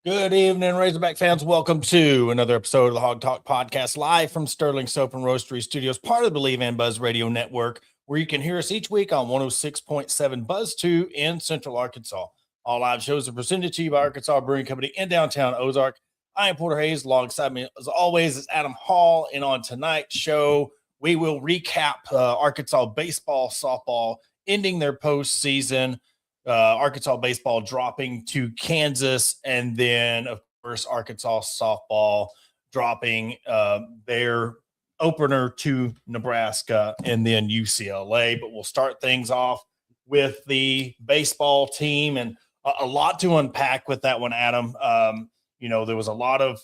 Good evening, Razorback fans. Welcome to another episode of the Hog Talk Podcast, live from Sterling Soap and Roastery Studios, part of the Believe and Buzz Radio Network, where you can hear us each week on 106.7 Buzz 2 in Central Arkansas. All live shows are presented to you by Arkansas Brewing Company in downtown Ozark. I am Porter Hayes. Alongside me, as always, is Adam Hall. And on tonight's show, we will recap Arkansas baseball, softball, ending their postseason. Arkansas baseball dropping to Kansas, and then of course Arkansas softball dropping their opener to Nebraska and then UCLA. But we'll start things off with the baseball team, and a lot to unpack with that one, Adam. There was a lot of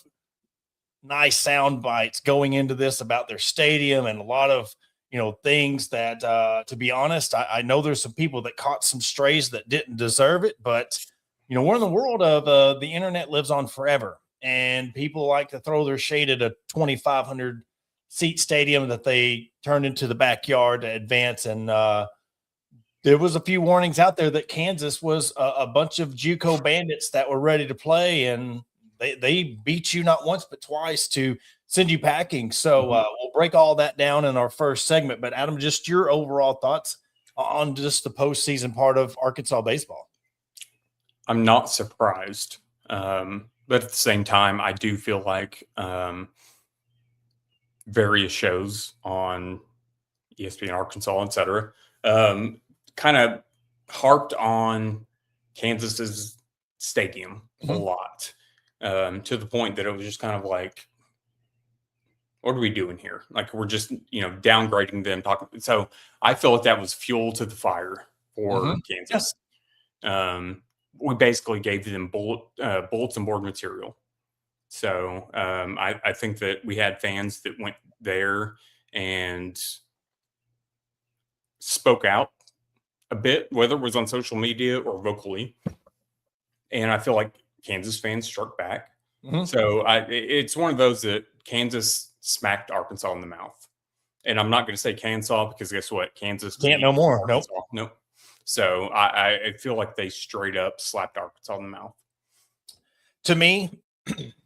nice sound bites going into this about their stadium and a lot of things that, to be honest, I know there's some people that caught some strays that didn't deserve it, but, we're in the world of the internet lives on forever, and people like to throw their shade at a 2,500 seat stadium that they turned into the backyard to advance. And there was a few warnings out there that Kansas was a bunch of JUCO bandits that were ready to play, and they beat you not once but twice to send you packing. So we'll break all that down in our first segment. But Adam, just your overall thoughts on just the postseason part of Arkansas baseball. I'm not surprised, but at the same time, I do feel like various shows on ESPN Arkansas, etc., kind of harped on Kansas's stadium a lot, to the point that it was just kind of like, what are we doing here? Like, we're just, downgrading them. So I feel like that was fuel to the fire for Kansas. We basically gave them bulletin board material. So I think that we had fans that went there and spoke out a bit, whether it was on social media or vocally. And I feel like Kansas fans struck back. So it's one of those that Kansas smacked Arkansas in the mouth. And I'm not going to say Kansas, because guess what? Kansas can't no more. Nope. So I feel like they straight up slapped Arkansas in the mouth. To me,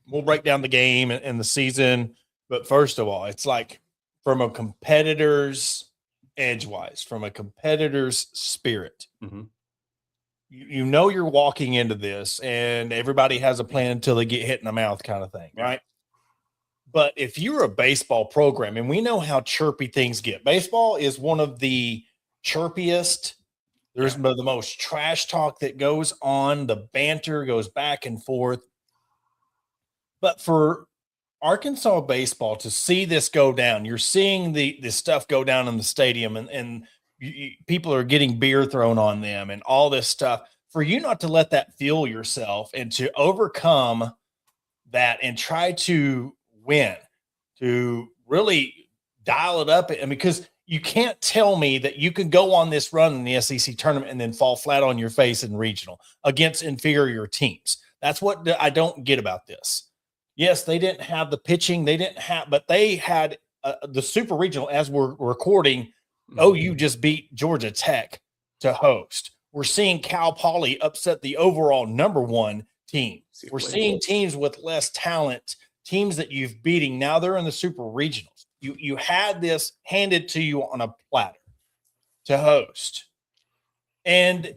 we'll break down the game and the season. But first of all, it's like from a competitor's edge-wise, from a competitor's spirit, you're walking into this and everybody has a plan until they get hit in the mouth kind of thing, right? But if you're a baseball program, and we know how chirpy things get, baseball is one of the chirpiest. There's the most trash talk that goes on. The banter goes back and forth. But for Arkansas baseball to see this go down, you're seeing the stuff go down in the stadium, and people are getting beer thrown on them and all this stuff. For you not to let that fuel yourself and to overcome that and try to win, to really dial it up. And because you can't tell me that you can go on this run in the SEC tournament and then fall flat on your face in regional against inferior teams. That's what I don't get about this. Yes, they didn't have the pitching. But they had the super regional, as we're recording. OU just beat Georgia Tech to host. We're seeing Cal Poly upset the overall number one team. We're seeing teams with less talent, teams that you've beating. Now they're in the super regionals. You had this handed to you on a platter to host. And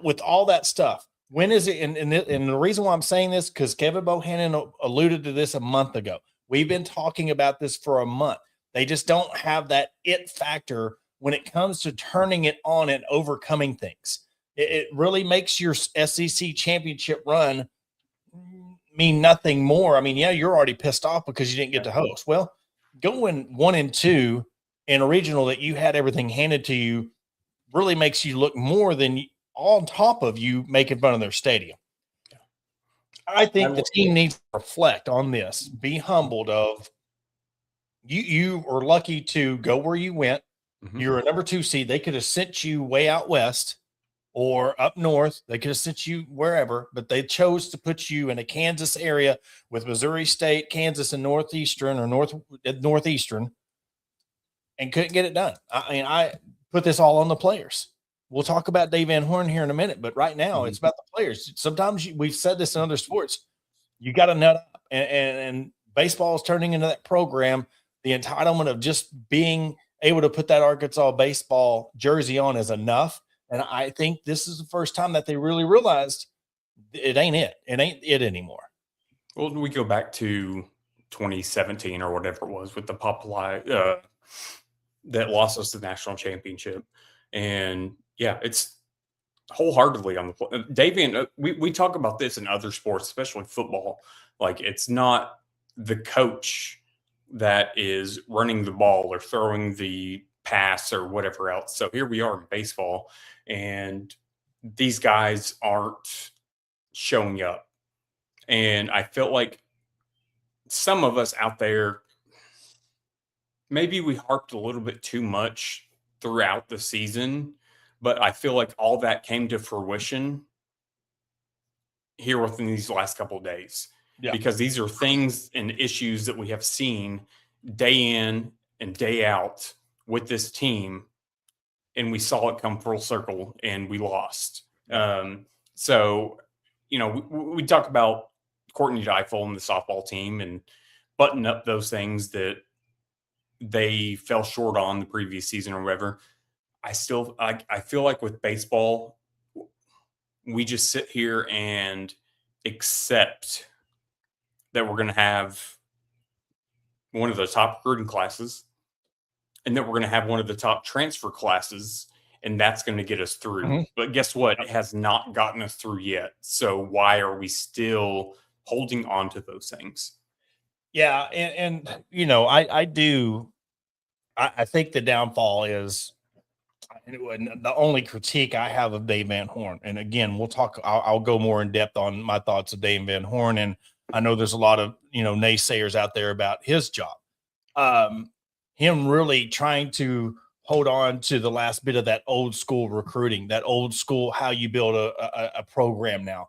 with all that stuff, when is it? And the reason why I'm saying this, because Kevin Bohannon alluded to this a month ago. We've been talking about this for a month. They just don't have that it factor when it comes to turning it on and overcoming things. It really makes your SEC championship run mean nothing more. I mean, you're already pissed off because you didn't get to host. Well, going 1-2 in a regional that you had everything handed to you really makes you look more than on top of you making fun of their stadium. I think the team needs to reflect on this, be humbled of you are lucky to go where you went. You're a number 2 seed. They could have sent you way out west or up north. They could have sent you wherever, but they chose to put you in a Kansas area with Missouri State, Kansas, and Northeastern and couldn't get it done. I mean, I put this all on the players. We'll talk about Dave Van Horn here in a minute, but right now it's about the players. Sometimes we've said this in other sports. You got to nut up. And baseball is turning into that program. The entitlement of just being able to put that Arkansas baseball jersey on is enough. And I think this is the first time that they really realized it ain't it. It ain't it anymore. Well, we go back to 2017 or whatever it was with the Populi that lost us the national championship. And yeah, it's wholeheartedly on the play. Davian, we talk about this in other sports, especially football. Like, it's not the coach that is running the ball or throwing the pass or whatever else. So here we are in baseball, and these guys aren't showing up. And I felt like some of us out there, maybe we harped a little bit too much throughout the season, but I feel like all that came to fruition here within these last couple of days. Yeah. Because these are things and issues that we have seen day in and day out with this team, and we saw it come full circle and we lost. So, you know, we talk about Courtney Deifel and the softball team and button up those things that they fell short on the previous season or whatever. I feel like with baseball, we just sit here and accept that we're going to have one of the top recruiting classes and that we're going to have one of the top transfer classes, and that's going to get us through. Mhm. But guess what? It has not gotten us through yet. So why are we still holding on to those things? Yeah. And you know, I think the downfall is the only critique I have of Dave Van Horn. And again, I'll go more in depth on my thoughts of Dave Van Horn. And I know there's a lot of, you know, naysayers out there about his job. Him really trying to hold on to the last bit of that old school recruiting, that old school, how you build a program now.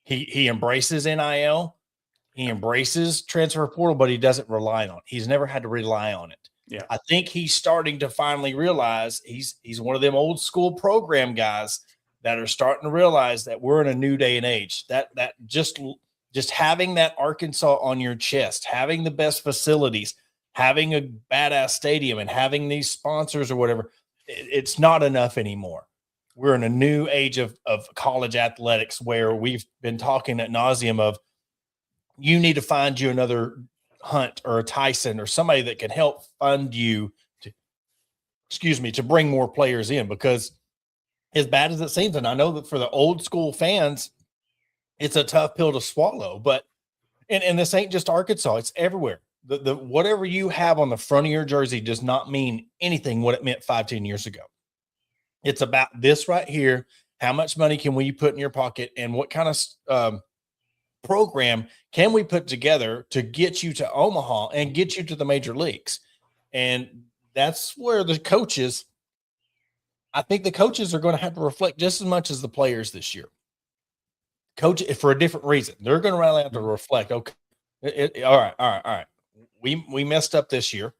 He embraces NIL. He embraces transfer portal, but he doesn't rely on it. He's never had to rely on it. Yeah. I think he's starting to finally realize he's one of them old school program guys that are starting to realize that we're in a new day and age. That just having that Arkansas on your chest, having the best facilities, having a badass stadium, and having these sponsors or whatever, it's not enough anymore. We're in a new age of college athletics where we've been talking ad nauseum of you need to find you another Hunt or a Tyson or somebody that can help fund you to bring more players in, because as bad as it seems, and I know that for the old school fans, it's a tough pill to swallow, but and this ain't just Arkansas, it's everywhere. The whatever you have on the front of your jersey does not mean anything what it meant 5-10 years ago. It's about this right here. How much money can we put in your pocket, and what kind of program can we put together to get you to Omaha and get you to the major leagues? And that's where the coaches, I think the coaches are going to have to reflect just as much as the players this year. Coach, for a different reason. They're going to really have to reflect. Okay, all right. We messed up this year,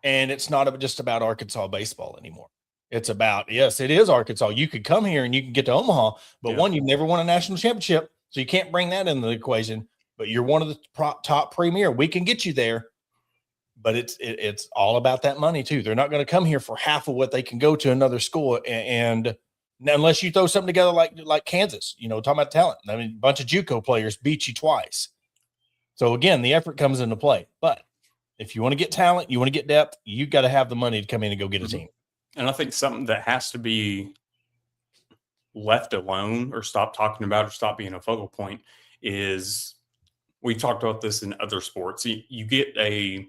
and it's not just about Arkansas baseball anymore. It's about, yes, it is Arkansas. You could come here and you can get to Omaha, but one, you've never won a national championship, so you can't bring that into the equation. But you're one of the top premier. We can get you there, but it's all about that money too. They're not going to come here for half of what they can go to another school, and unless you throw something together like Kansas, you know, talking about talent. I mean, a bunch of JUCO players beat you twice. So again, the effort comes into play. But if you want to get talent, you want to get depth, you got to have the money to come in and go get a team. And I think something that has to be left alone or stop talking about or stop being a focal point is, we talked about this in other sports. You get a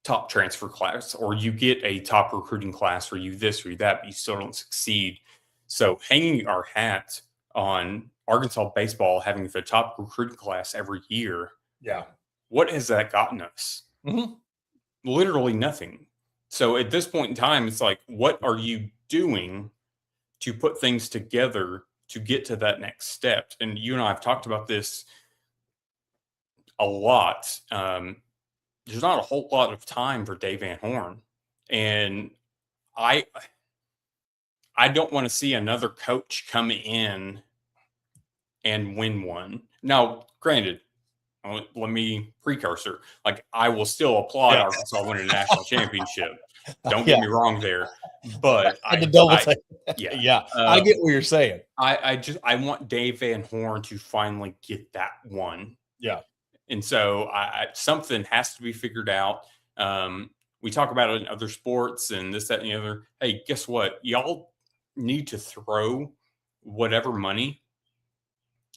top transfer class, or you get a top recruiting class, or you this or you that, but you still don't succeed. So hanging our hat on Arkansas baseball having the top recruiting class every year, what has that gotten us? Literally nothing. So at this point in time, it's like, what are you doing to put things together to get to that next step? And you and I have talked about this a lot. There's not a whole lot of time for Dave Van Horn, and I don't want to see another coach come in and win one. Now, granted, let me precursor. Like, I will still applaud Yeah. Arkansas winning a national championship. Don't Yeah. get me wrong there, but I had to double take. yeah, Yeah, I get what you're saying. I want Dave Van Horn to finally get that one. Yeah. And so something has to be figured out. We talk about it in other sports and this, that, and the other. Hey, guess what? Y'all need to throw whatever money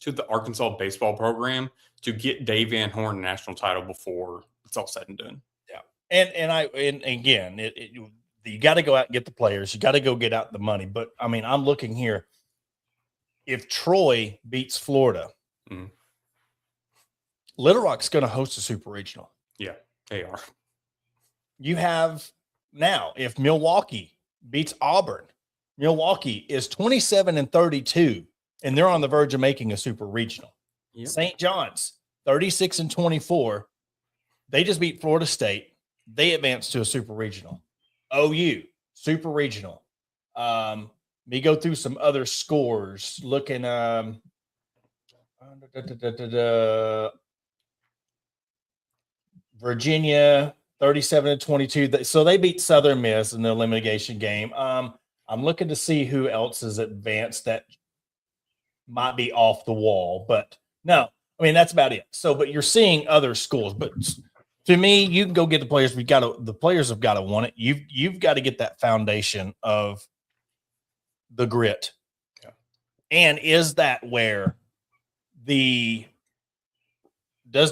to the Arkansas baseball program to get Dave Van Horn a national title before it's all said and done. Yeah. And again, you got to go out and get the players. You got to go get out the money. But I mean, I'm looking here. If Troy beats Florida, Little Rock's going to host a super regional. Yeah, they are. You have now, if Milwaukee beats Auburn, Milwaukee is 27-32, and they're on the verge of making a super regional. Yep. St. John's 36-24. They just beat Florida State. They advanced to a super regional. OU super regional. Me go through some other scores. Looking, Virginia 37-22. So they beat Southern Miss in the elimination game. I'm looking to see who else is advanced that might be off the wall, but no, I mean, that's about it. So, but you're seeing other schools, but to me, you can go get the players. The players have got to want it. You've got to get that foundation of the grit. Yeah. And is that where does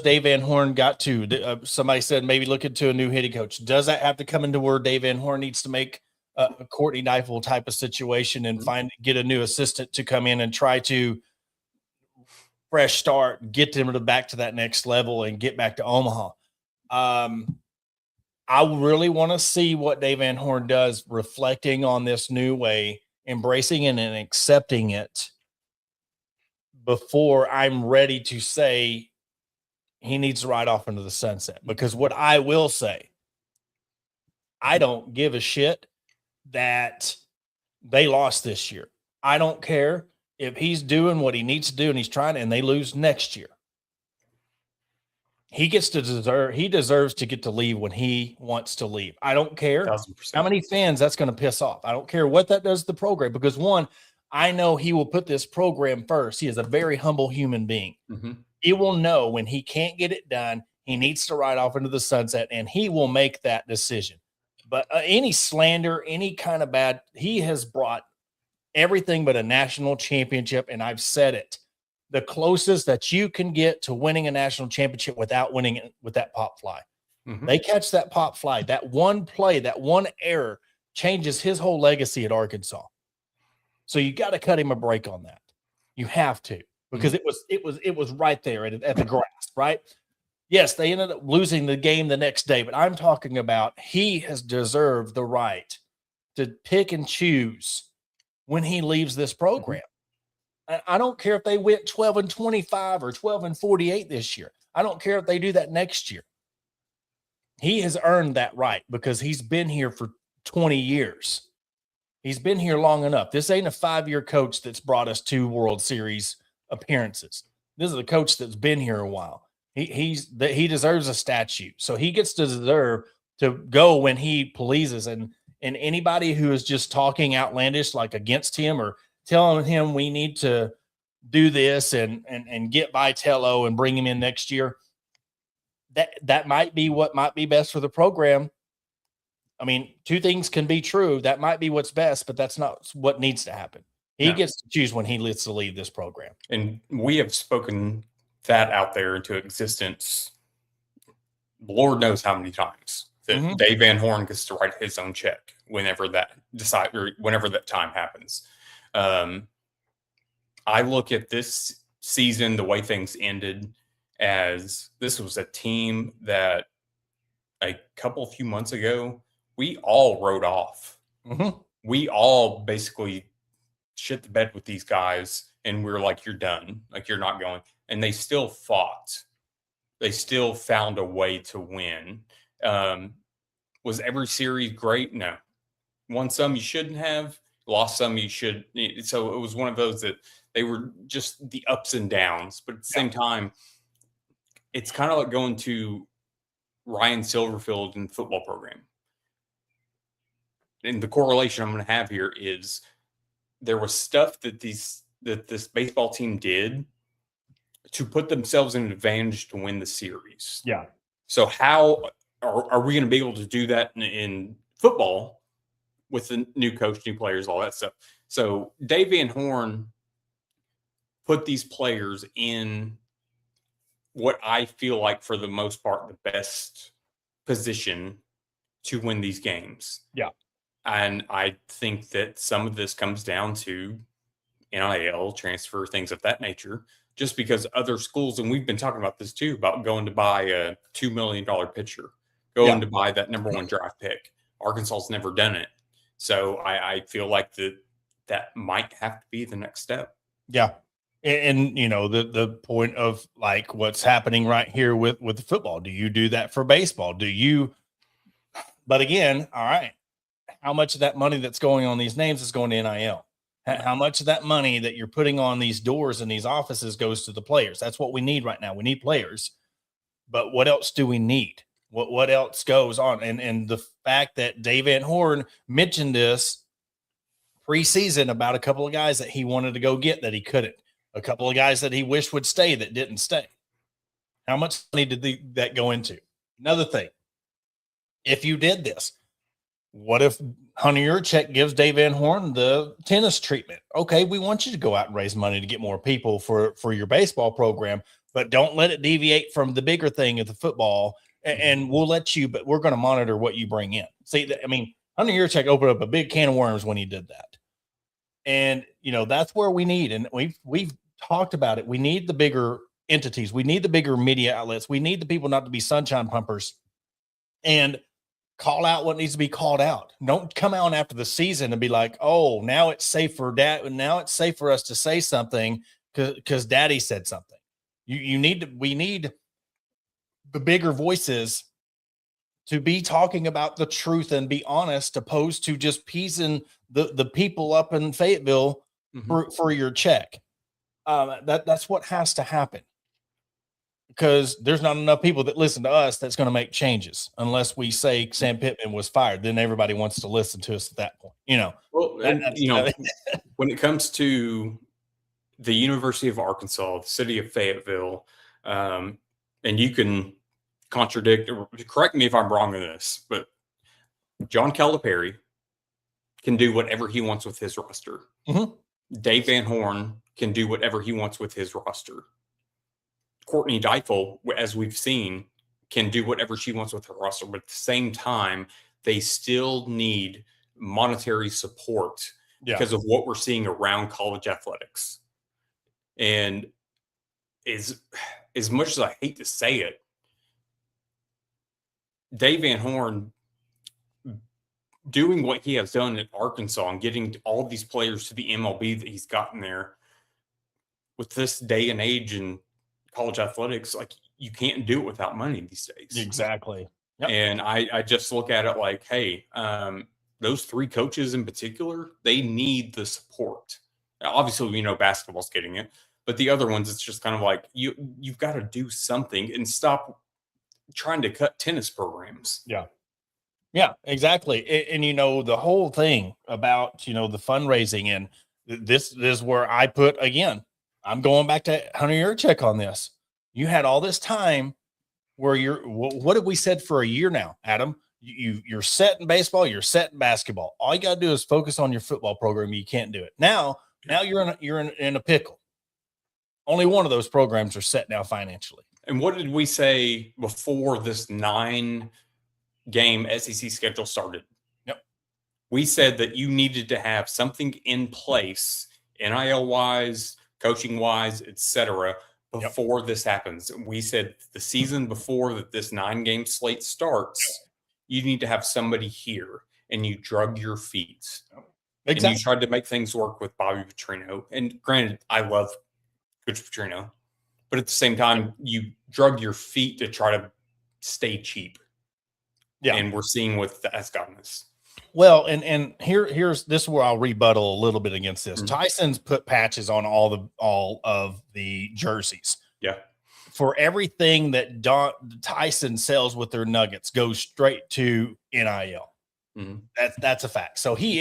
Dave Van Horn got to, somebody said maybe look into a new hitting coach. Does that have to come into where Dave Van Horn needs to make a Courtney Neifel type of situation and get a new assistant to come in and try to fresh start, get them back to that next level and get back to Omaha. I really want to see what Dave Van Horn does, reflecting on this new way, embracing it and accepting it before I'm ready to say he needs to ride off into the sunset. Because what I will say, I don't give a shit that they lost this year. I don't care if he's doing what he needs to do and he's trying and they lose next year. He deserves to get to leave when he wants to leave. I don't care 1,000%. How many fans that's going to piss off. I don't care what that does to the program, because one, I know he will put this program first. He is a very humble human being. Mm-hmm. He will know when he can't get it done, he needs to ride off into the sunset, and he will make that decision. But any slander, any kind of bad, he has brought everything but a national championship, and I've said it. The closest that you can get to winning a national championship without winning it with that pop fly. Mm-hmm. They catch that pop fly, that one play, that one error changes his whole legacy at Arkansas. So you got to cut him a break on that. You have to, because it was right there at the grass, right? Yes, they ended up losing the game the next day, but I'm talking about he has deserved the right to pick and choose when he leaves this program. I don't care if they went 12-25 or 12-48 this year. I don't care if they do that next year. He has earned that right because he's been here for 20 years. He's been here long enough. This ain't a 5-year coach that's brought us 2 World Series appearances. This is a coach that's been here a while. He deserves a statue. So he gets to deserve to go when he pleases. And anybody who is just talking outlandish, like against him or telling him we need to do this and get Vitello and bring him in next year, that might be what might be best for the program. I mean, 2 things can be true. That might be what's best, but that's not what needs to happen. He gets to choose when he gets to leave this program. And we have spoken that out there into existence, Lord knows how many times, that Dave Van Horn gets to write his own check whenever that time happens. I look at this season, the way things ended, as this was a team that a few months ago, we all wrote off. Mm-hmm. We all basically shit the bed with these guys, and we were like, you're done. Like, you're not going. And they still fought. They still found a way to win. Was every series great? No. Won some you shouldn't have. lost some you should. So it was one of those that they were just the ups and downs. But at the same time, it's kind of like going to Ryan Silverfield in the football program. And the correlation I'm going to have here is there was stuff that this baseball team did to put themselves in an advantage to win the series. Yeah. So how are we going to be able to do that in football with the new coach, new players, all that stuff? So Dave Van Horn put these players in what I feel like, for the most part, the best position to win these games. Yeah. And I think that some of this comes down to NIL, transfer, things of that nature, just because other schools, and we've been talking about this too, about going to buy a $2 million pitcher, going to buy that number 1 draft pick. Arkansas's never done it. So I feel like that might have to be the next step. Yeah. And the point of like what's happening right here with the football. Do you do that for baseball? But again, all right, how much of that money that's going on these names is going to NIL? How much of that money that you're putting on these doors and these offices goes to the players? That's what we need right now. We need players. But what else do we need? What else goes on? And the fact that Dave Van Horn mentioned this preseason about a couple of guys that he wanted to go get that he couldn't. A couple of guys that he wished would stay that didn't stay. How much money did that go into? Another thing, if you did this, what if Hunter Yurchek gives Dave Van Horn the tennis treatment? Okay, we want you to go out and raise money to get more people for your baseball program, but don't let it deviate from the bigger thing of the football. And we'll let you, but we're going to monitor what you bring in. See, I mean, Hunter Yurchek opened up a big can of worms when he did that. And, that's where we need, and we've talked about it. We need the bigger entities. We need the bigger media outlets. We need the people not to be sunshine pumpers and call out what needs to be called out. Don't come out after the season and be like, oh, now it's safe for now it's safe for us to say something because daddy said something. We need the bigger voices to be talking about the truth and be honest, opposed to just piecing the people up in Fayetteville for your check. That's what has to happen, because there's not enough people that listen to us that's going to make changes unless we say Sam Pittman was fired. Then everybody wants to listen to us at that point. Well, when it comes to the University of Arkansas, the city of Fayetteville, and you can contradict or correct me if I'm wrong in this, but John Calipari can do whatever he wants with his roster. Dave Van Horn can do whatever he wants with his roster. Courtney Deifel, as we've seen, can do whatever she wants with her roster, but at the same time, they still need monetary support because of what we're seeing around college athletics. And as much as I hate to say it, Dave Van Horn doing what he has done at Arkansas and getting all these players to the MLB that he's gotten there, with this day and age in college athletics, like, you can't do it without money these days. Exactly. Yep. And I just look at it like, hey, those 3 coaches in particular, they need the support. Now, obviously, we know basketball's getting it, but the other ones, it's just kind of like you've got to do something and stop trying to cut tennis programs. Yeah, exactly. And the whole thing about, the fundraising, and this is where I put, again, I'm going back to Hunter Yurchek on this. You had all this time where what have we said for a year now, Adam? You're set in baseball, you're set in basketball. All you got to do is focus on your football program. You can't do it. Now you're in a pickle. Only one of those programs are set now financially. And what did we say before this 9-game SEC schedule started? Yep. We said that you needed to have something in place, NIL-wise, coaching-wise, etc., before this happens. We said the season before that this 9-game slate starts, you need to have somebody here, and you drug your feet. Exactly. And you tried to make things work with Bobby Petrino. And granted, I love Coach Petrino, but at the same time, you drug your feet to try to stay cheap. Yeah. And we're seeing what that's gotten us. Well, and here's this is where I'll rebuttal a little bit against this. Mhm. Tyson's put patches on all of the jerseys. Yeah. For everything that Tyson sells with their Nuggets goes straight to NIL. Mhm. That's a fact. So he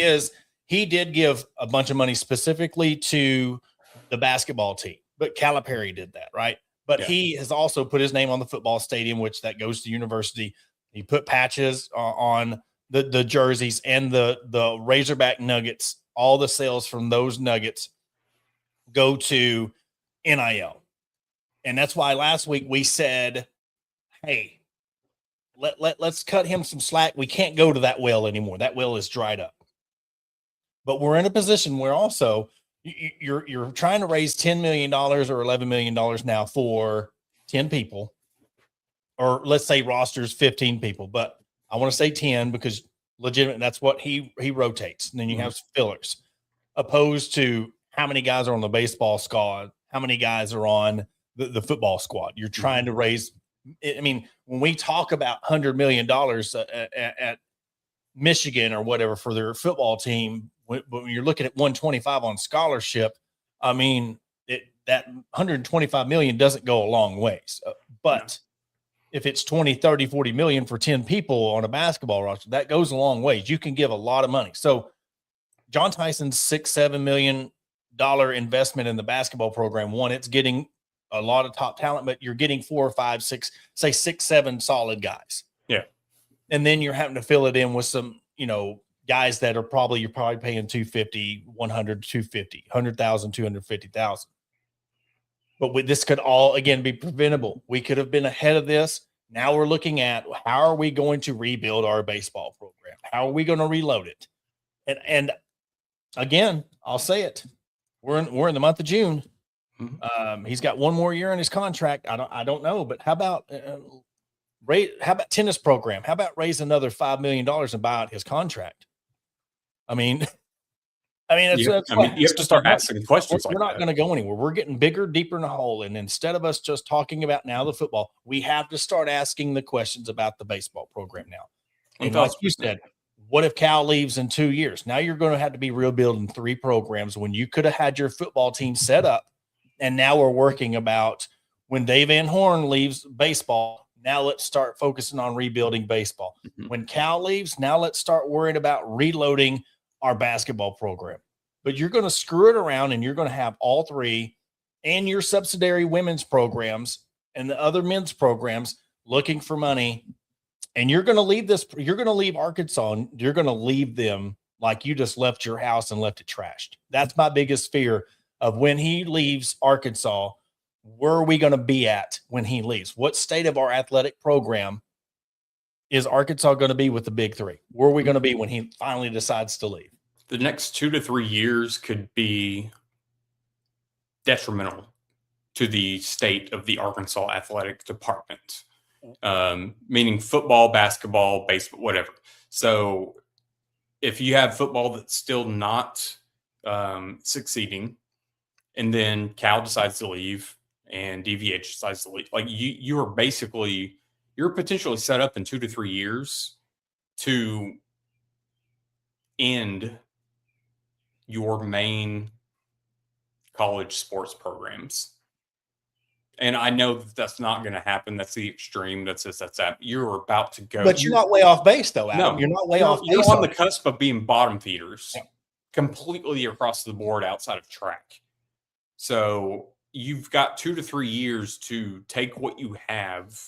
did give a bunch of money specifically to the basketball team, but Calipari did that, right? But Yeah. he has also put his name on the football stadium, which that goes to university. He put patches on the jerseys and the Razorback Nuggets. All the sales from those Nuggets go to NIL. And that's why last week we said, hey, let's cut him some slack. We can't go to that well anymore. That well is dried up. But we're in a position where also you're trying to raise $10 million or $11 million now for 10 people, or let's say rosters 15 people, but I want to say 10 because legitimate, that's what he rotates. And then you have fillers, opposed to how many guys are on the baseball squad, how many guys are on the football squad. You're trying to raise. I mean, when we talk about $100 million at Michigan or whatever for their football team, when you're looking at 125 on scholarship, I mean, that 125 million doesn't go a long ways. But if it's 20, 30, 40 million for 10 people on a basketball roster, that goes a long ways. You can give a lot of money. So John Tyson's $6-7 million investment in the basketball program, one, it's getting a lot of top talent, but you're getting 4 or 5, 6, say 6, 7 solid guys. Yeah. And then you're having to fill it in with some, guys that you're probably paying 250, 100, 250, 100,000, 250,000. But this could all, again, be preventable. We could have been ahead of this. Now we're looking at how are we going to rebuild our baseball program? How are we going to reload it? And again, I'll say it. We're in the month of June. He's got one more year in his contract. I don't know, but how about tennis program? How about raise another $5 million and buy out his contract? I mean, you have to start asking questions. We're not going to go anywhere. We're getting bigger, deeper in the hole. And instead of us just talking about now the football, we have to start asking the questions about the baseball program now. And like you said, what if Cal leaves in 2 years? Now you're going to have to be rebuilding 3 programs when you could have had your football team set up. And now we're working about when Dave Van Horn leaves baseball. Now let's start focusing on rebuilding baseball. When Cal leaves, now let's start worrying about reloading our basketball program. But you're going to screw it around and you're going to have all 3 and your subsidiary women's programs and the other men's programs looking for money. And you're going to leave Arkansas and you're going to leave them like you just left your house and left it trashed. That's my biggest fear of when he leaves Arkansas. Where are we going to be at when he leaves? What state of our athletic program is Arkansas going to be with the big 3? Where are we going to be when he finally decides to leave? The next 2 to 3 years could be detrimental to the state of the Arkansas athletic department, meaning football, basketball, baseball, whatever. So if you have football that's still not succeeding, and then Cal decides to leave and DVH decides to leave, like you're potentially set up in 2 to 3 years to end your main college sports programs. And I know that's not going to happen. That's the extreme. That's that. You're about to go. But you're not way off base, though, Adam. No, you're not way off base. You're on the cusp of being bottom feeders completely across the board outside of track. So you've got 2 to 3 years to take what you have,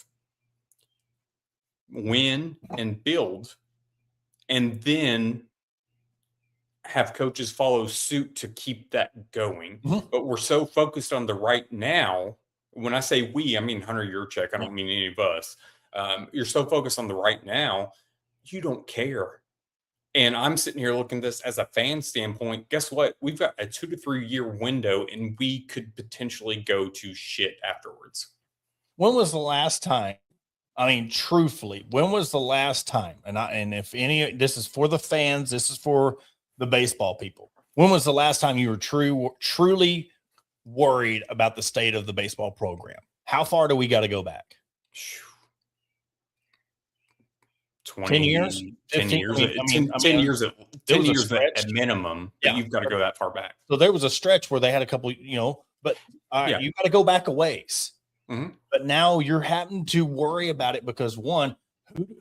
win and build, and then have coaches follow suit to keep that going. But we're so focused on the right now. When I say we, I mean Hunter Yurchek. I don't mean any of us. You're so focused on the right now, you don't care. And I'm sitting here looking at this as a fan standpoint. Guess what? We've got a 2 to 3 year window, and we could potentially go to shit afterwards. When was the last time? I mean, truthfully, when was the last time? And if any, this is for the fans. This is for the baseball people. When was the last time you were truly worried about the state of the baseball program? How far do we got to go back? 20 years, 10 15, years, I mean, 10 years at there 10 was a years at stretch. minimum, Yeah. but you've got to go that far back. So there was a stretch where they had a couple, but all right, Yeah. you got to go back a ways. Mhm. But now you're having to worry about it because one,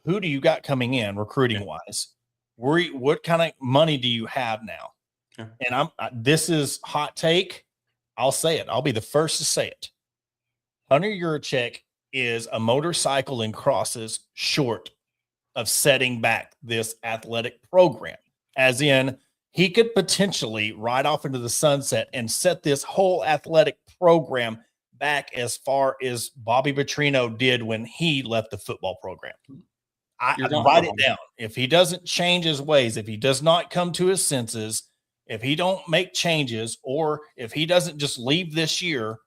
who do you got coming in recruiting wise? What kind of money do you have now? Yeah. And this is hot take. I'll say it. I'll be the first to say it. Hunter Yurachek is a motorcycle and crosses short of setting back this athletic program, as in he could potentially ride off into the sunset and set this whole athletic program back as far as Bobby Petrino did when he left the football program. I write it down. If he doesn't change his ways, if he does not come to his senses, if he don't make changes, or if he doesn't just leave this year,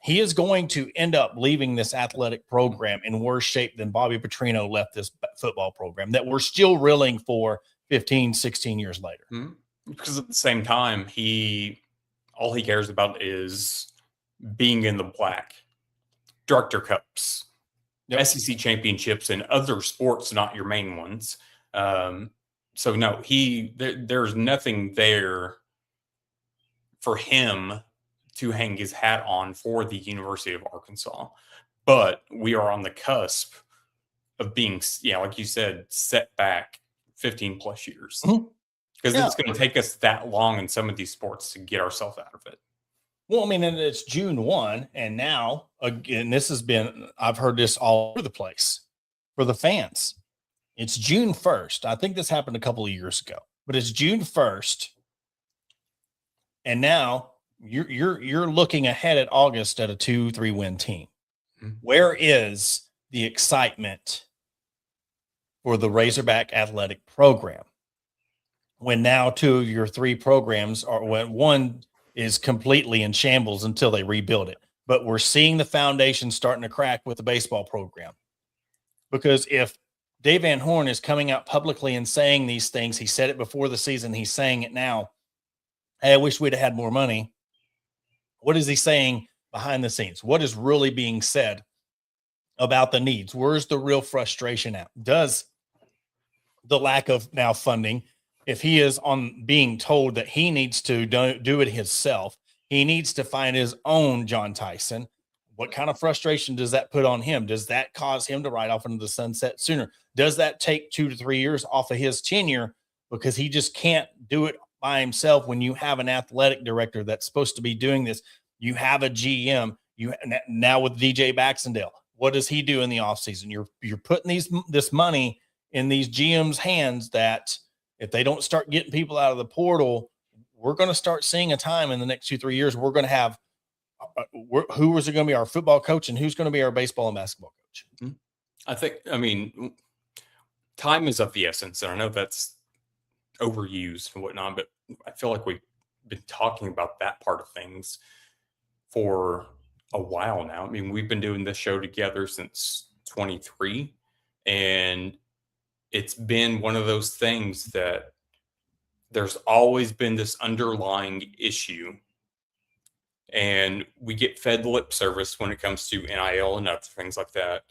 he is going to end up leaving this athletic program in worse shape than Bobby Petrino left this football program that we're still reeling for 15, 16 years later. Mm-hmm. Because at the same time, all he cares about is being in the black. Director Cups, SEC championships, and other sports, not your main ones. So no, there's nothing there for him to hang his hat on for the University of Arkansas. But we are on the cusp of being, like you said, set back 15 plus years. Because it's going to take us that long in some of these sports to get ourselves out of it. Well, I mean, and it's June 1, and now, again, I've heard this all over the place for the fans. It's June 1st. I think this happened a couple of years ago, but it's June 1st. And now you're looking ahead at August at a 2-3 win team. Mm-hmm. Where is the excitement for the Razorback athletic program when now 2 of your 3 programs when one is completely in shambles until they rebuild it? But we're seeing the foundation starting to crack with the baseball program. Because if Dave Van Horn is coming out publicly and saying these things, he said it before the season, he's saying it now. Hey, I wish we'd have had more money. What is he saying behind the scenes? What is really being said about the needs? Where's the real frustration at? Does the lack of now funding, if he is on being told that he needs to do it himself, he needs to find his own John Tyson, what kind of frustration does that put on him? Does that cause him to ride off into the sunset sooner? Does that take 2 to 3 years off of his tenure because he just can't do it by himself when you have an athletic director that's supposed to be doing this? You have a GM. You now with DJ Baxendale, what does he do in the offseason? You're putting this money in these GM's hands that if they don't start getting people out of the portal, we're going to start seeing a time in the next 2-3 years. We're going to have who is it going to be our football coach and who's going to be our baseball and basketball coach? I mean, time is of the essence. And I know that's overused and whatnot, but I feel like we've been talking about that part of things for a while now. I mean, we've been doing this show together since 23, and it's been one of those things that there's always been this underlying issue, and we get fed lip service when it comes to NIL and other things like that.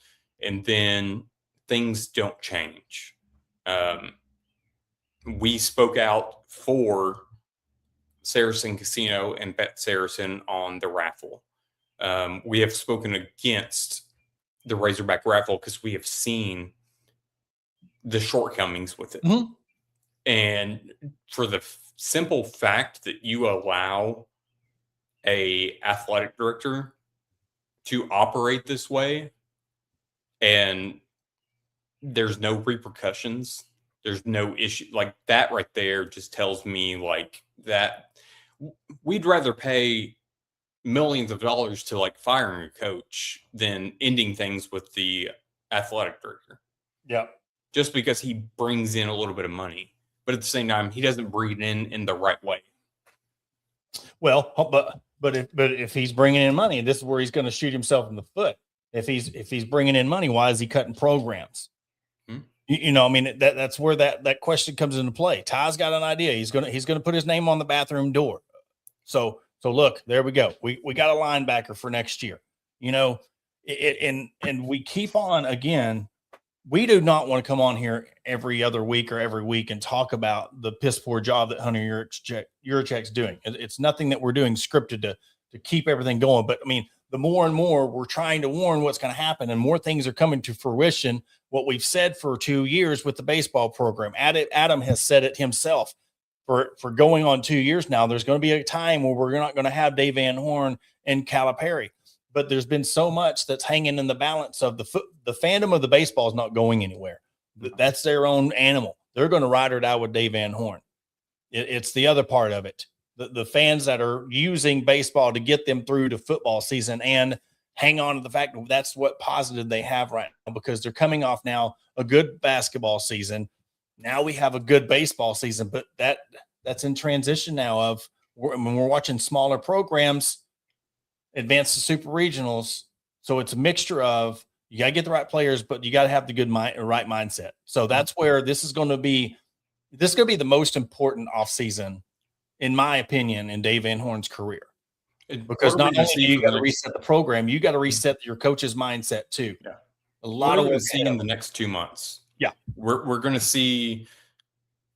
And then things don't change. We spoke out for Saracen Casino and Bet Saracen on the raffle. We have spoken against the Razorback raffle because we have seen the shortcomings with it. Mm-hmm. And for the simple fact that you allow a athletic director to operate this way and there's no repercussions, there's no issue, like that right there just tells me like that we'd rather pay millions of dollars to like firing a coach than ending things with the athletic director. Yeah. Just because he brings in a little bit of money, but at the same time, he doesn't bring it in the right way. Well, but if he's bringing in money, this is where he's going to shoot himself in the foot. If he's bringing in money, why is he cutting programs? I mean, that's where that question comes into play. Ty's got an idea. He's gonna put his name on the bathroom door. So look, there we go. We got a linebacker for next year. And we keep on again. we do not want to come on here every other week or every week and talk about the piss poor job that Hunter Yurachek's doing. It's nothing that we're doing scripted to keep everything going. But I mean, the more and more we're trying to warn what's going to happen, and more things are coming to fruition. What we've said for 2 years with the baseball program, Adam has said it himself for going on 2 years now. There's going to be a time where we're not going to have Dave Van Horn and Calipari. But there's been so much that's hanging in the balance of the fandom of the baseball is not going anywhere. That's their own animal. They're going to ride or die with Dave Van Horn. It's the other part of it. The fans that are using baseball to get them through to football season and hang on to the fact that that's what positive they have right now, because they're coming off now a good basketball season. Now we have a good baseball season, but that's in transition now of when we're watching smaller programs advance to super regionals. So it's a mixture of, you got to get the right players, but you got to have the right mindset. So that's where this is going to be the most important offseason, in my opinion, in Dave Van Horn's career. Because not only do you got to reset the program, you got to reset your coach's mindset too. Yeah. A lot of what are we seeing in the next 2 months? Yeah. We're going to see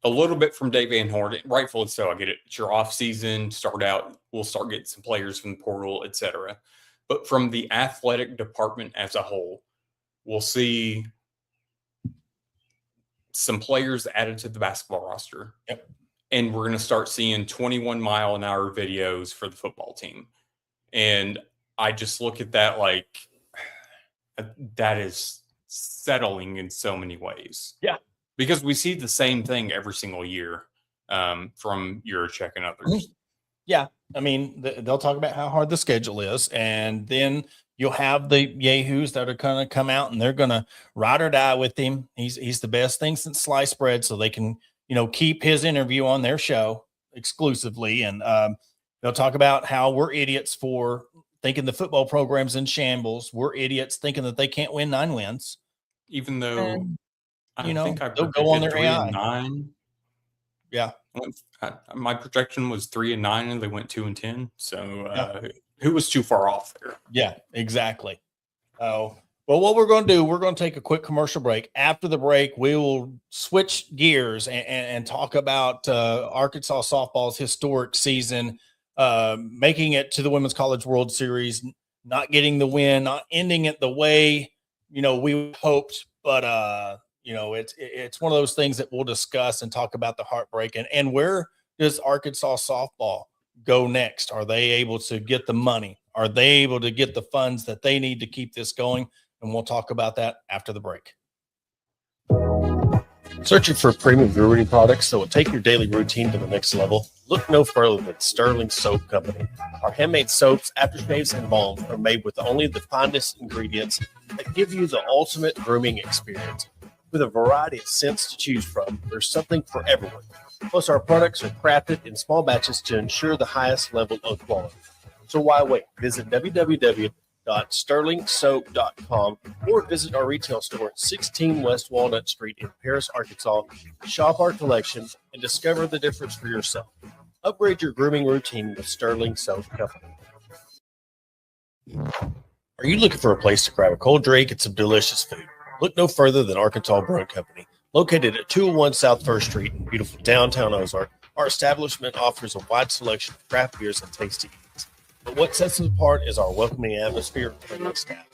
a little bit from Dave Van Horn, rightfully so. I get it. It's your off season. We'll start getting some players from the portal, etc. But from the athletic department as a whole, we'll see some players added to the basketball roster. Yep. And we're going to start seeing 21-mile-an-hour videos for the football team. And I just look at that like that is settling in so many ways. Yeah. Because we see the same thing every single year from Yurachek and others. Yeah. I mean, they'll talk about how hard the schedule is, and then you'll have the yahoos that are going to come out and they're going to ride or die with him. He's the best thing since sliced bread, so they can, keep his interview on their show exclusively. And they'll talk about how we're idiots for thinking the football program's in shambles. We're idiots thinking that they can't win 9 wins. Even though... I think I they'll go on their 3-9. Yeah. My projection was 3-9 and they went 2-10. So who was too far off there? Yeah, exactly. Well, what we're going to do, we're going to take a quick commercial break. After the break, we will switch gears and talk about Arkansas softball's historic season, making it to the Women's College World Series, not getting the win, not ending it the way, we hoped, but, it's one of those things that we'll discuss and talk about the heartbreak and where does Arkansas softball go next? Are they able to get the money? Are they able to get the funds that they need to keep this going? And we'll talk about that after the break. Searching for premium brewery products that will take your daily routine to the next level? Look no further than Sterling Soap Company. Our handmade soaps, aftershaves, and balms are made with only the finest ingredients that give you the ultimate grooming experience. With a variety of scents to choose from, there's something for everyone. Plus, our products are crafted in small batches to ensure the highest level of quality. So why wait? Visit www.sterlingsoap.com or visit our retail store at 16 West Walnut Street in Paris, Arkansas. Shop our collection and discover the difference for yourself. Upgrade your grooming routine with Sterling Soap Company. Are you looking for a place to grab a cold drink and some delicious food? Look no further than Arkansas Brewing Company. Located at 201 South 1st Street in beautiful downtown Ozark, our establishment offers a wide selection of craft beers and tasty eats. But what sets us apart is our welcoming atmosphere and friendly staff.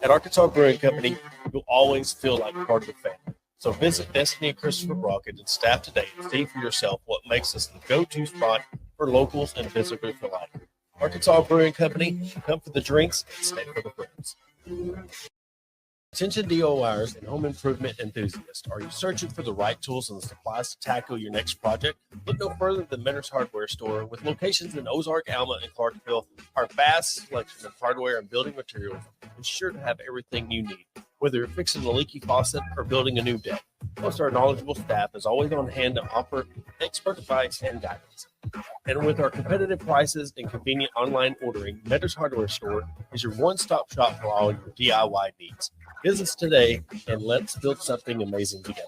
At Arkansas Brewing Company, you'll always feel like part of the family. So visit Destiny and Christopher Brockett and staff today and see for yourself what makes us the go-to spot for locals and visitors alike. Arkansas Brewing Company, come for the drinks and stay for the friends. Attention DIYers and home improvement enthusiasts. Are you searching for the right tools and supplies to tackle your next project? Look no further than Mentor's Hardware Store. With locations in Ozark, Alma, and Clarksville, our vast selection of hardware and building materials is sure to have everything you need, whether you're fixing a leaky faucet or building a new deck. Plus, our knowledgeable staff is always on hand to offer expert advice and guidance. And with our competitive prices and convenient online ordering, Mentor's Hardware Store is your one-stop shop for all your DIY needs. Visit us today and let's build something amazing together.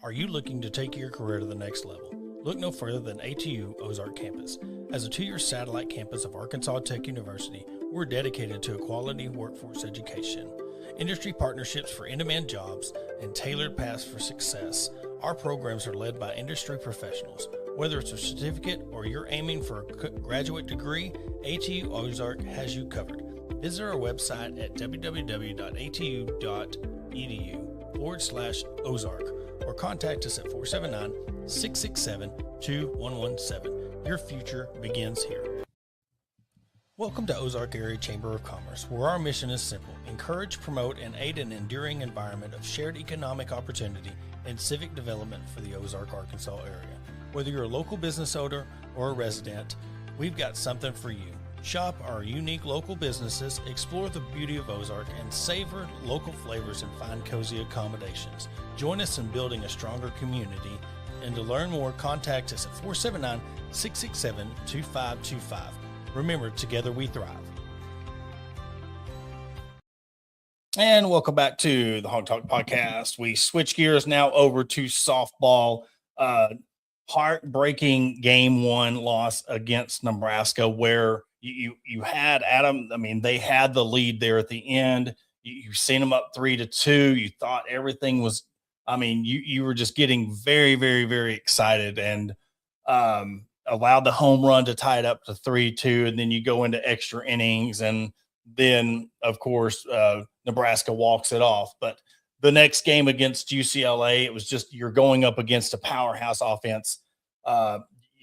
Are you looking to take your career to the next level? Look no further than ATU Ozark Campus. As a 2-year satellite campus of Arkansas Tech University, we're dedicated to a quality workforce education. industry partnerships for in-demand jobs, and tailored paths for success. Our programs are led by industry professionals. Whether it's a certificate or you're aiming for a graduate degree, ATU Ozark has you covered. Visit our website at www.atu.edu/Ozark or contact us at 479-667-2117. Your future begins here. Welcome to Ozark Area Chamber of Commerce, where our mission is simple: encourage, promote, and aid an enduring environment of shared economic opportunity and civic development for the Ozark, Arkansas area. Whether you're a local business owner or a resident, we've got something for you. Shop our unique local businesses, explore the beauty of Ozark, and savor local flavors and find cozy accommodations. Join us in building a stronger community. And to learn more, contact us at 479-667-2525. Remember, together we thrive. And welcome back to the Hog Talk podcast. We switch gears now over to softball. Heartbreaking game one loss against Nebraska, where you had Adam. I mean, they had the lead there at the end. You've seen them up 3-2. You thought everything was, I mean, you were just getting very, very, very excited, and allowed the home run to tie it up to 3-2. And then you go into extra innings. And then, of course, Nebraska walks it off. But the next game against UCLA, it was just, you're going up against a powerhouse offense.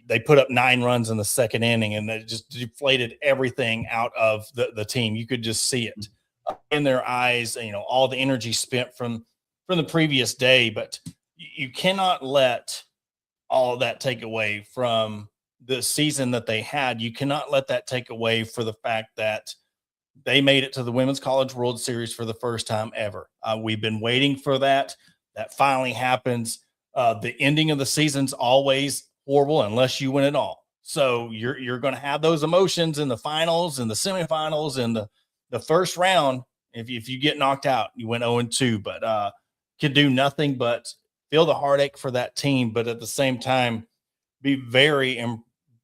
They put up 9 runs in the second inning, and they just deflated everything out of the team. You could just see it in their eyes, all the energy spent from the previous day. But you cannot let all of that take away from the season that they had. You cannot let that take away for the fact that they made it to the Women's College World Series for the first time ever. We've been waiting for that. That finally happens. The ending of the season's always horrible unless you win it all. So you're going to have those emotions in the finals and the semifinals and the first round. If you get knocked out, you went 0-2, but can do nothing but feel the heartache for that team. But at the same time, be very,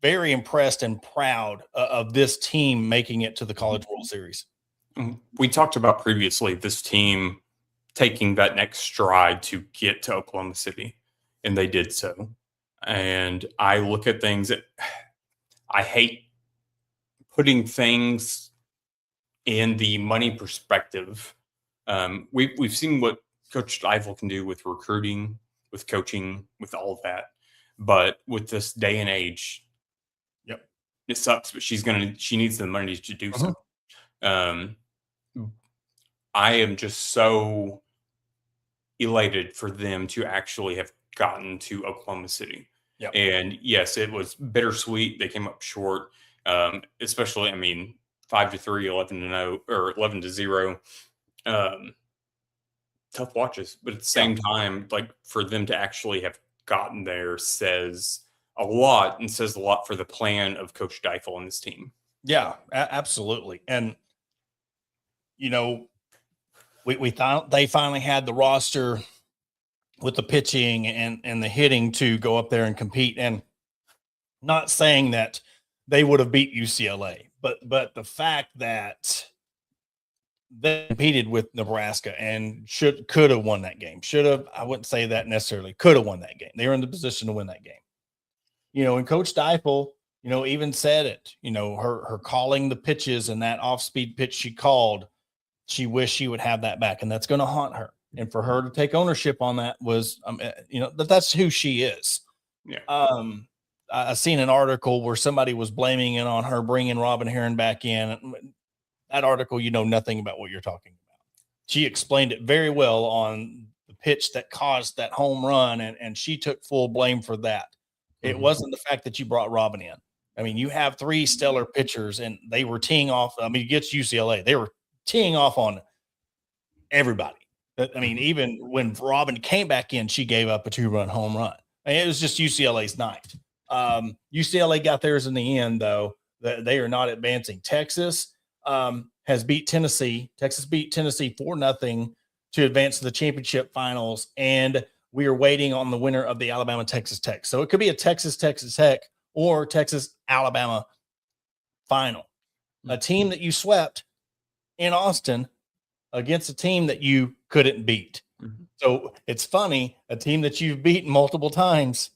very impressed and proud of this team making it to the College World Series. We talked about previously this team taking that next stride to get to Oklahoma City, and they did so. And I look at things, I hate putting things in the money perspective. We've seen what Coach Steifel can do with recruiting, with coaching, with all of that. But with this day and age, it sucks, but she needs the money to do so. I am just so elated for them to actually have gotten to Oklahoma City. Yep. And yes, it was bittersweet. They came up short, especially, 5-3, 11-0 or 11-0. Tough watches, but at the same time, like, for them to actually have gotten there says a lot, and says a lot for the plan of Coach Steifel and this team. Yeah, absolutely. And we thought they finally had the roster with the pitching and the hitting to go up there and compete. And not saying that they would have beat UCLA, but the fact that they competed with Nebraska and could have won that game. Should have, I wouldn't say that necessarily. Could have won that game. They were in the position to win that game. And Coach Steifel, even said it. Her calling the pitches and that off-speed pitch she called, she wished she would have that back, and that's going to haunt her. And for her to take ownership on that was, that's who she is. Yeah. I seen an article where somebody was blaming it on her bringing Robin Herron back in. That article, nothing about what you're talking about. She explained it very well on the pitch that caused that home run, and she took full blame for that. It wasn't the fact that you brought Robin in. You have 3 stellar pitchers, and they were teeing off. Against UCLA, they were teeing off on everybody. Even when Robin came back in, she gave up a 2-run home run. It was just UCLA's night. UCLA got theirs in the end, though. They are not advancing. Texas has beat Tennessee. Texas beat Tennessee 4-0 to advance to the championship finals, and we are waiting on the winner of the Alabama-Texas Tech. So it could be a Texas-Texas Tech or Texas-Alabama final. A team that you swept in Austin against a team that you couldn't beat. Mhm. So it's funny, a team that you've beaten multiple times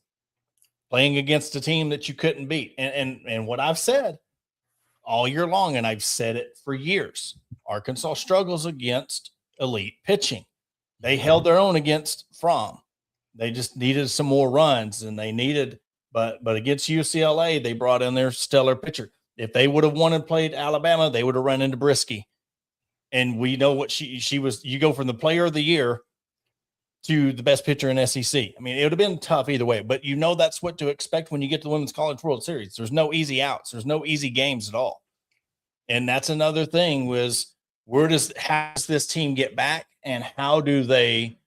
playing against a team that you couldn't beat. And what I've said all year long, and I've said it for years, Arkansas struggles against elite pitching. They held their own against Fromm. They just needed some more runs, and they needed, but against UCLA, they brought in their stellar pitcher. If they would have won and played Alabama, they would have run into Brisky. And we know what she was. You go from the player of the year to the best pitcher in SEC. I mean, it would have been tough either way, but you know that's what to expect when you get to the Women's College World Series. There's no easy outs. There's no easy games at all. And that's another thing was how does this team get back, and how do they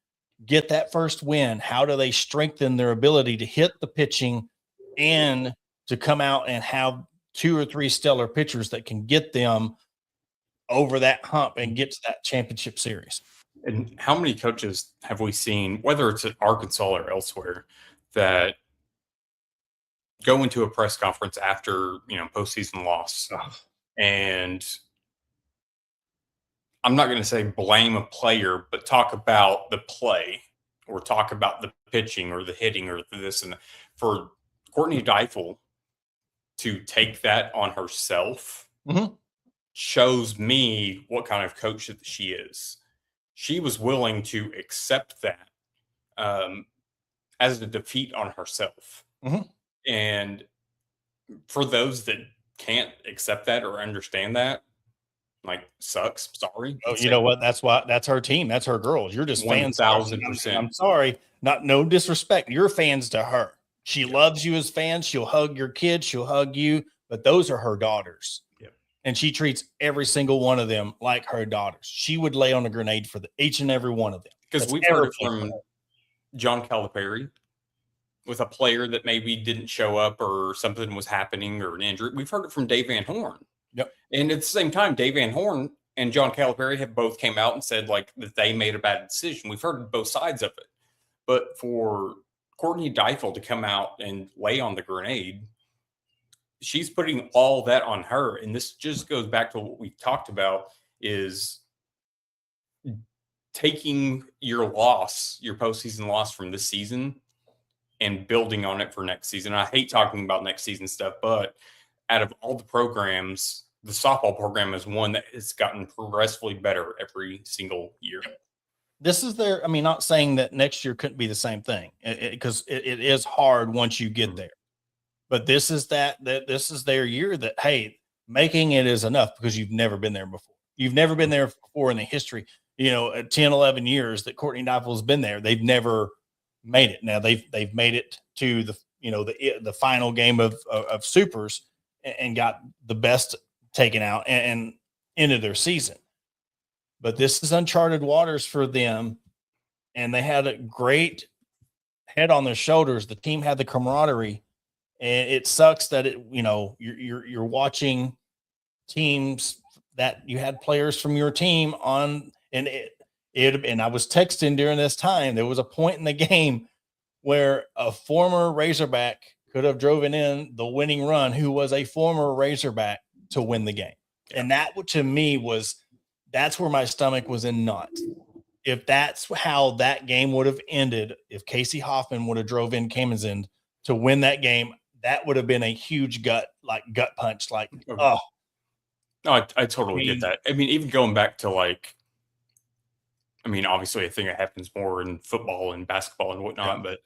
get that first win? How do they strengthen their ability to hit the pitching and to come out and have 2 or 3 stellar pitchers that can get them over that hump and get to that championship series? And how many coaches have we seen, whether it's at Arkansas or elsewhere, that go into a press conference after, postseason loss, and I'm not going to say blame a player, but talk about the play or talk about the pitching or the hitting or this and that. For Courtney Deifel to take that on herself shows me what kind of coach that she is. She was willing to accept that as a defeat on herself. And for those that can't accept that or understand that, sucks. Sorry. Oh, you know what? That's her team. That's her girls. You're just fans. 1,000%. I'm sorry. No disrespect. You're fans to her. She loves you as fans. She'll hug your kids. She'll hug you. But those are her daughters. Yep. And she treats every single one of them like her daughters. She would lay on a grenade for each and every one of them. Because we've heard it from John Calipari with a player that maybe didn't show up or something was happening or an injury. We've heard it from Dave Van Horn. Yep. And at the same time, Dave Van Horn and John Calipari have both came out and said that they made a bad decision. We've heard both sides of it. But for Courtney Deifel to come out and lay on the grenade, she's putting all that on her. And this just goes back to what we talked about, is taking your postseason loss from this season and building on it for next season. I hate talking about next season stuff, but out of all the programs, the softball program is one that has gotten progressively better every single year. This is not saying that next year couldn't be the same thing, because it is hard once you get there. But this is this is their year that, hey, making it is enough, because you've never been there before. You've never been there before in the history, 10, 11 years that Courtney Deifel has been there. They've never made it. Now they've made it to the final game of Supers and got the best taken out and ended their season. But this is uncharted waters for them, and they had a great head on their shoulders. The team had the camaraderie, and it sucks that you're watching teams that you had players from your team on, and I was texting during this time. There was a point in the game where a former Razorback could have driven in the winning run, who was a former Razorback, to win the game. And that, to me, that's where my stomach was in knots. If that's how that game would have ended, if Casey Hoffman would have drove in Camisend to win that game, that would have been a huge gut punch. No, I totally get that. I mean, even going back to obviously I think it happens more in football and basketball and whatnot, but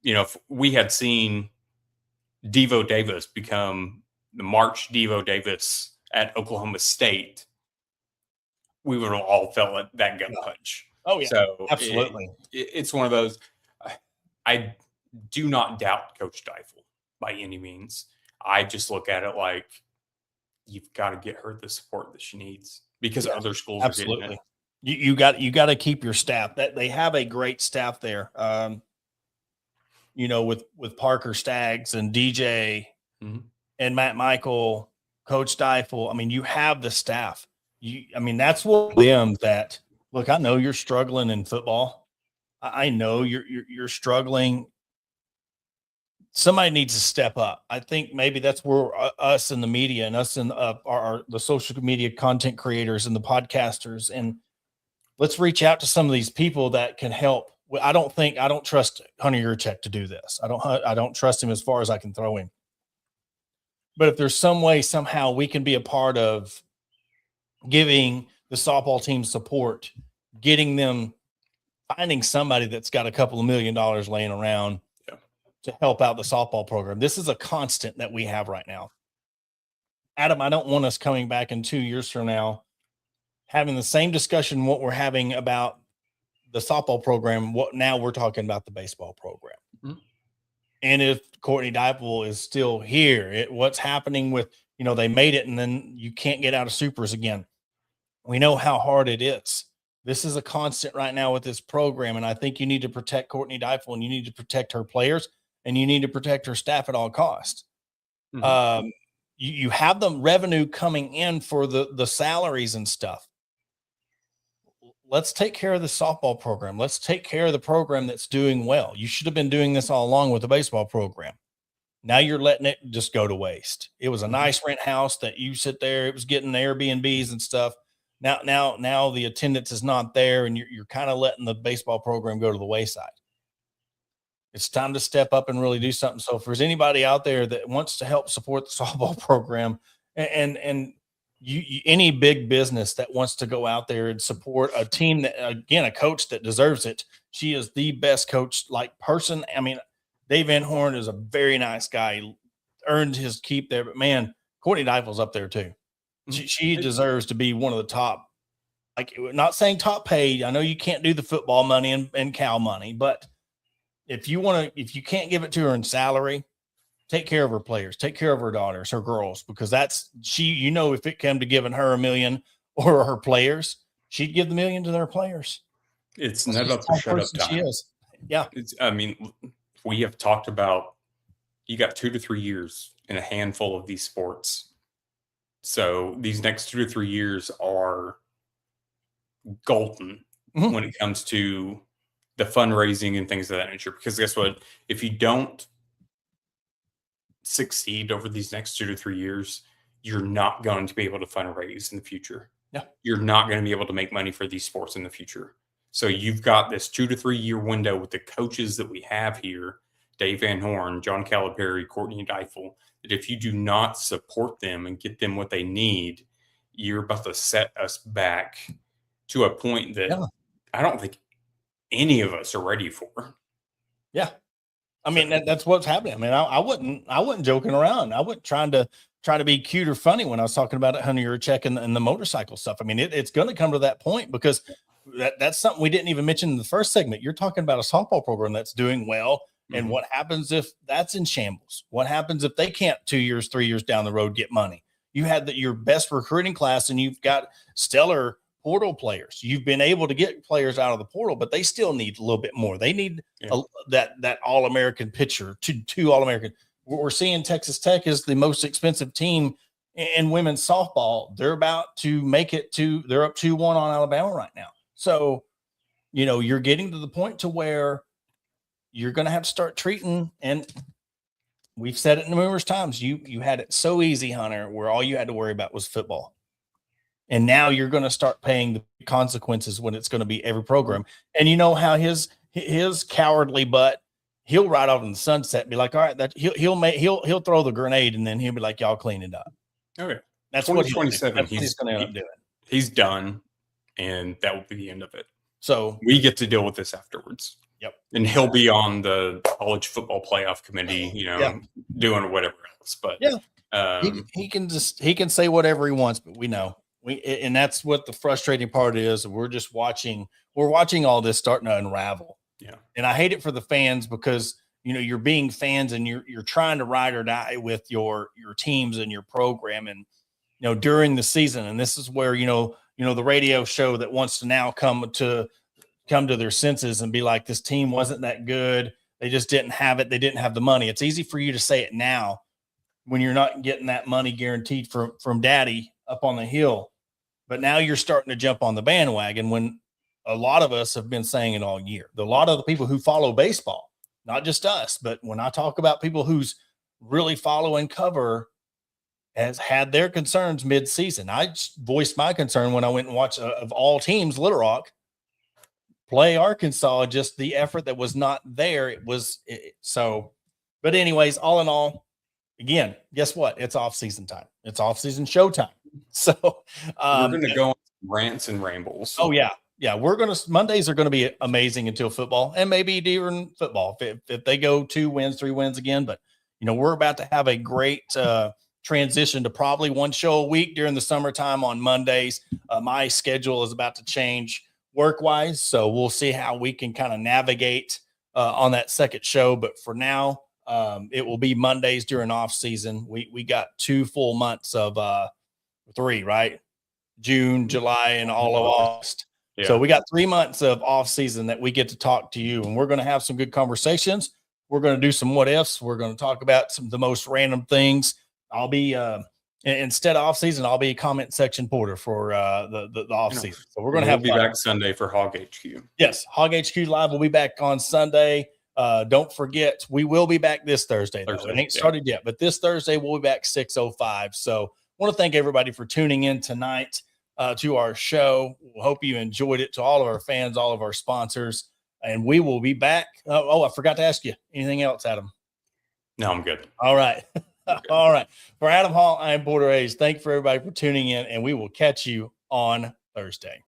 if we had seen Devo Davis become the March Devo Davis at Oklahoma State, we would have all felt that gut punch. Oh yeah, so absolutely. It's one of those. I do not doubt Coach Deifel by any means. I just look at it like you've got to get her the support that she needs, because other schools absolutely. are getting You it. got to keep your staff. That they have a great staff there. With Parker Staggs and DJ and Matt Michael, Coach Deifel. I mean, you have the staff. That's what them that look. I know you're struggling in football. I know you're struggling somebody needs to step up. I think maybe that's where us in the media and us in the social media content creators and the podcasters, and let's reach out to some of these people that can help. I don't trust Hunter Yurchek to do this. I don't trust him as far as I can throw him. But if there's some way, somehow we can be a part of giving the softball team support, getting them, finding somebody that's got a couple of $1 million laying around to help out the softball program. This is a constant that we have right now. Adam, I don't want us coming back in 2 years from now, having the same discussion, what we're having about the softball program, what now we're talking about the baseball program. Mm-hmm. And if Courtney Deifel is still here, what's happening with, they made it and then you can't get out of supers again. We know how hard it is. This is a constant right now with this program. And I think you need to protect Courtney Deifel, and you need to protect her players, and you need to protect her staff at all costs. Mm-hmm. You have the revenue coming in for the salaries and stuff. Let's take care of the softball program. Let's take care of the program that's doing well. You should have been doing this all along with the baseball program. Now you're letting it just go to waste. It was a nice rent house that you sit there. It was getting Airbnbs and stuff. Now the attendance is not there, and you're kind of letting the baseball program go to the wayside. It's time to step up and really do something. So if there's anybody out there that wants to help support the softball program, and you any big business that wants to go out there and support a team that, again, a coach that deserves it. She is the best coach, person. I mean, Dave Van Horn is a very nice guy. He earned his keep there, but man, Courtney Deifel's up there too. She deserves to be one of the top, not saying top paid. I know you can't do the football money and cow money, but if you can't give it to her in salary, take care of her players, take care of her daughters, her girls, because that's if it came to giving her $1 million or her players, she'd give the $1 million to their players. It's never up to shut up time. She is. Yeah. We have talked about, you got 2 to 3 years in a handful of these sports. So these next 2 to 3 years are golden when it comes to the fundraising and things of that nature. Because guess what? If you don't succeed over these next 2 to 3 years, you're not going to be able to fundraise in the future. Yeah. You're not going to be able to make money for these sports in the future. So you've got this 2 to 3 year window with the coaches that we have here, Dave Van Horn, John Calipari, Courtney Deifel, that if you do not support them and get them what they need, you're about to set us back to a point that I don't think any of us are ready for. Yeah. I mean, that's what's happening. I mean, I wasn't joking around. I wasn't trying to be cute or funny when I was talking about it, Hunter Yurchek and the motorcycle stuff. I mean, it's going to come to that point, because that's something we didn't even mention in the first segment. You're talking about a softball program that's doing well. And what happens if that's in shambles? What happens if they can't 2 years, 3 years down the road get money? You had your best recruiting class, and you've got stellar portal players. You've been able to get players out of the portal, but they still need a little bit more. They need that All-American pitcher, two All-American. We're seeing Texas Tech is the most expensive team in women's softball. They're about to make it they're up 2-1 on Alabama right now. So, you're getting to the point to where you're going to have to start treating, and we've said it numerous times. You had it so easy, Hunter, where all you had to worry about was football. And now you're going to start paying the consequences when it's going to be every program. And you know how his cowardly butt, he'll ride off in the sunset and be like, all right, that he'll throw the grenade, and then he'll be like, y'all clean it up. Okay. That's what he's going to end up doing. He's done, and that will be the end of it. So we get to deal with this afterwards. Yep. And he'll be on the college football playoff committee, doing whatever else. But he can say whatever he wants, but we know. And that's what the frustrating part is. We're watching all this starting to unravel. Yeah. And I hate it for the fans, because, you're being fans and you're trying to ride or die with your teams and your program. And, during the season, and this is where, the radio show that wants to now come to their senses and be like, this team wasn't that good. They just didn't have it. They didn't have the money. It's easy for you to say it now when you're not getting that money guaranteed from daddy up on the hill. But now you're starting to jump on the bandwagon, when a lot of us have been saying it all year. A lot of the people who follow baseball not just us, but when I talk about people who's really follow and cover has had their concerns mid-season. I voiced my concern when I went and watched of all teams, Little Rock play Arkansas, just the effort that was not there. But anyways, all in all, again, guess what? It's off-season time. It's off-season showtime. So we're going to go on rants and rambles. Oh yeah. Yeah. Mondays are going to be amazing until football, and maybe during football if they go 2 wins, 3 wins again. But we're about to have a great transition to probably 1 show a week during the summertime on Mondays. My schedule is about to change work-wise, so we'll see how we can kind of navigate on that second show. But for now, it will be Mondays during off season. We got 2 full months of 3, right? June, July, and all of August. Yeah. So we got 3 months of off season that we get to talk to you, and we're going to have some good conversations. We're going to do some what ifs. We're going to talk about some of the most random things. I'll be instead of off season, I'll be a comment section porter for the off season. So we're going to be back Sunday for Hog HQ. Yes, Hog HQ Live will be back on Sunday. Don't forget, we will be back this Thursday. It ain't started yet, but this Thursday we'll be back 6:05. So I want to thank everybody for tuning in tonight to our show. We hope you enjoyed it. To all of our fans, all of our sponsors, and we will be back. I forgot to ask you anything else, Adam. No, I'm good. All right. All right. For Adam Hall, I am Porter Hayes. Thank you for everybody for tuning in, and we will catch you on Thursday.